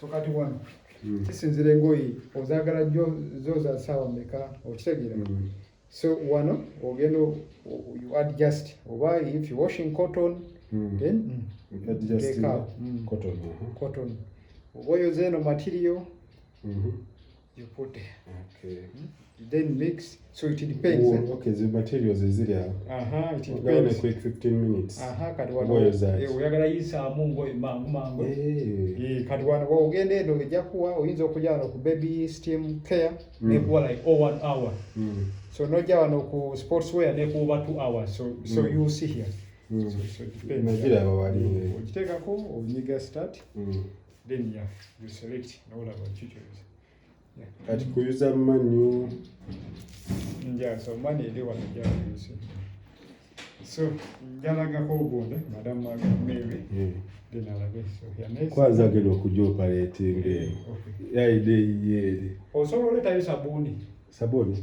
So kati wano kisinzira ngoyi ozagala zoza sawa meka okitegeera. So wano ogenda you adjust oba if you washing cotton then adjust cotton. Cotton. Oboyo zeno material you put there. Okay. Then mix, so it depends. Okay, the materials is there. It depends. Quick 15 minutes. Kati wano oyagala yisaamu ngoyi mangu. Kati wano ogende eno ejja kuwa oyinza okujja wano ku baby steam care nekuwa like 1 hour. So nojja wano ku sportswear nekuwa 2 hours. So you see here. So it depends. Najira bawali. Ogitekako onyiga start. Then you select all about tutorials. Kati kuyuza manu. So money they want to use. So njalaga ko bonde madam Mary. Then alabe so here next. Kwanza gelo okujja operating. Yaide yede. Osobola leta sabuni. Sabuni?